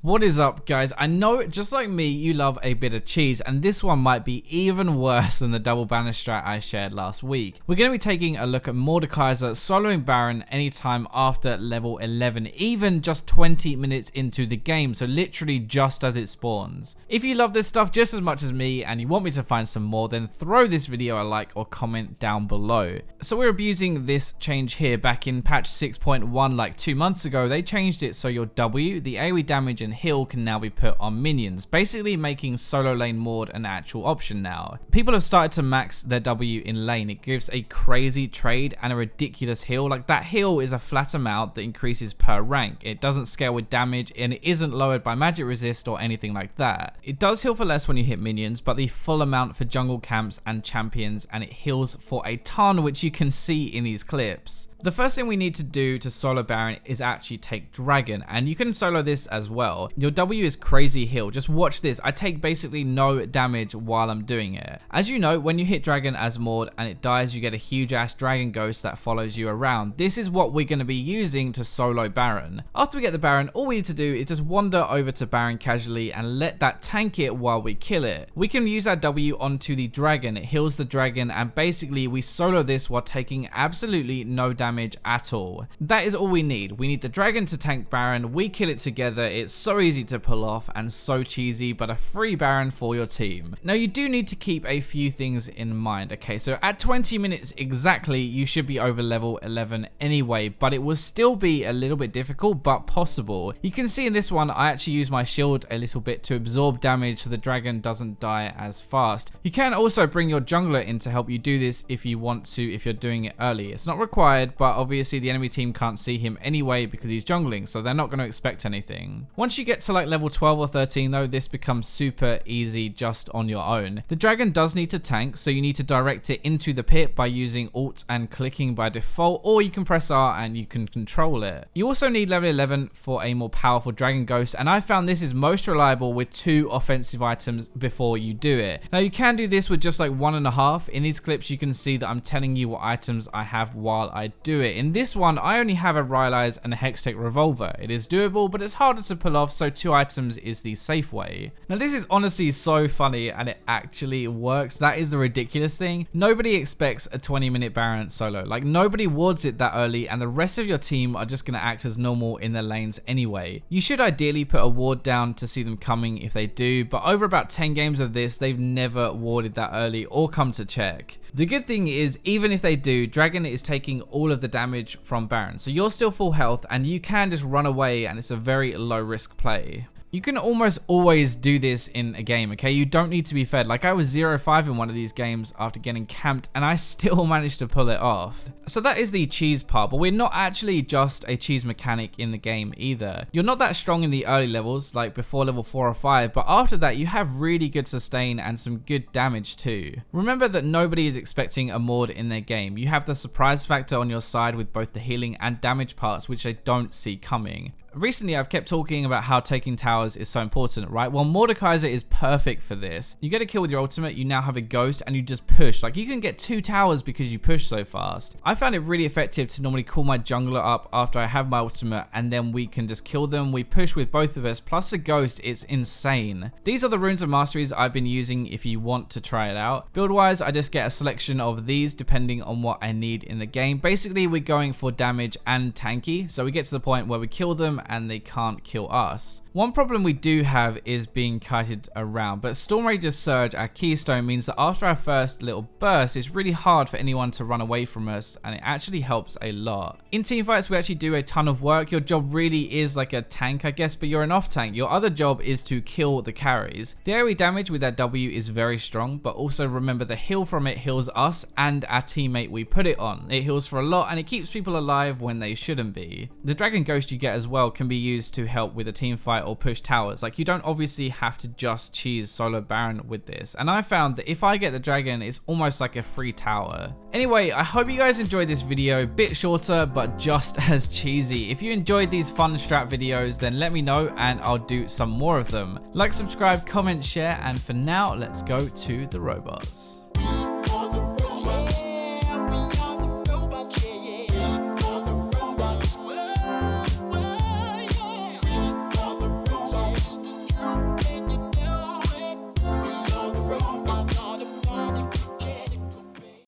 What is up, guys? I know, just like me, you love a bit of cheese, and this one might be even worse than the double banner strat I shared last week. We're going to be taking a look at Mordekaiser soloing Baron anytime after level 11, even just 20 minutes into the game, so literally just as it spawns. If you love this stuff just as much as me and you want me to find some more, then throw this video a like or comment down below. So we're abusing this change here. Back in patch 6.1 like 2 months ago, they changed it so your W, the AoE damage and heal can now be put on minions, basically making solo lane Mord an actual option now. People have started to max their W in lane. It gives a crazy trade and a ridiculous heal. Like, that heal is a flat amount that increases per rank. It doesn't scale with damage and it isn't lowered by magic resist or anything like that. It does heal for less when you hit minions, but the full amount for jungle camps and champions, and it heals for a ton, which you can see in these clips. The first thing we need to do to solo Baron is actually take Dragon, and you can solo this as well. Your W is crazy heal. Just watch this. I take basically no damage while I'm doing it. As you know, when you hit Dragon as Mord and it dies, you get a huge ass Dragon Ghost that follows you around. This is what we're going to be using to solo Baron. After we get the Baron, all we need to do is just wander over to Baron casually and let that tank it while we kill it. We can use our W onto the Dragon. It heals the Dragon, and basically we solo this while taking absolutely no damage at all. That is all we need. We need the Dragon to tank Baron. We kill it together. It's so easy to pull off and so cheesy, but a free Baron for your team. Now, you do need to keep a few things in mind. Okay, so at 20 minutes exactly, you should be over level 11 anyway, but it will still be a little bit difficult, but possible. You can see in this one, I actually use my shield a little bit to absorb damage so the Dragon doesn't die as fast. You can also bring your jungler in to help you do this if you want to, if you're doing it early. It's not required, but obviously the enemy team can't see him anyway because he's jungling, so they're not going to expect anything. Once you get to like level 12 or 13 though, this becomes super easy just on your own. The Dragon does need to tank, so you need to direct it into the pit by using Alt and clicking by default, or you can press R and you can control it. You also need level 11 for a more powerful Dragon Ghost, and I found this is most reliable with 2 offensive items before you do it. Now, you can do this with just like 1.5. In these clips you can see that I'm telling you what items I have while I do it. In this one, I only have a Rylai's and a Hextech Revolver. It is doable, but it's harder to pull off, so 2 items is the safe way. Now, this is honestly so funny, and it actually works. That is the ridiculous thing. Nobody expects a 20-minute Baron solo. Like, nobody wards it that early, and the rest of your team are just going to act as normal in their lanes anyway. You should ideally put a ward down to see them coming if they do, but over about 10 games of this, they've never warded that early or come to check. The good thing is, even if they do, Dragon is taking all of the damage from Baron, so you're still full health and you can just run away, and it's a very low risk play. You can almost always do this in a game, okay? You don't need to be fed. Like, I was 0-5 in one of these games after getting camped, and I still managed to pull it off. So that is the cheese part, but we're not actually just a cheese mechanic in the game either. You're not that strong in the early levels, like before level 4 or 5, but after that, you have really good sustain and some good damage too. Remember that nobody is expecting a Mord in their game. You have the surprise factor on your side with both the healing and damage parts, which they don't see coming. Recently, I've kept talking about how taking towers is so important, right? Well, Mordekaiser is perfect for this. You get a kill with your ultimate, you now have a ghost, and you just push. Like, you can get 2 towers because you push so fast. I found it really effective to normally call my jungler up after I have my ultimate, and then we can just kill them. We push with both of us, plus a ghost. It's insane. These are the runes of masteries I've been using if you want to try it out. Build-wise, I just get a selection of these depending on what I need in the game. Basically, we're going for damage and tanky, so we get to the point where we kill them and they can't kill us. One problem we do have is being kited around, but Storm Rager's Surge, our keystone, means that after our first little burst, it's really hard for anyone to run away from us, and it actually helps a lot. In teamfights, we actually do a ton of work. Your job really is like a tank, I guess, but you're an off-tank. Your other job is to kill the carries. The AoE damage with that W is very strong, but also remember the heal from it heals us and our teammate we put it on. It heals for a lot, and it keeps people alive when they shouldn't be. The Dragon Ghost you get as well can be used to help with a team fight or push towers. Like, you don't obviously have to just cheese solo Baron with this, and I found that if I get the Dragon, it's almost like a free tower. Anyway, I hope you guys enjoyed this video. Bit shorter but just as cheesy. If you enjoyed these fun strat videos, then let me know and I'll do some more of them. Like, subscribe, comment, share, and for now, let's go to the robots.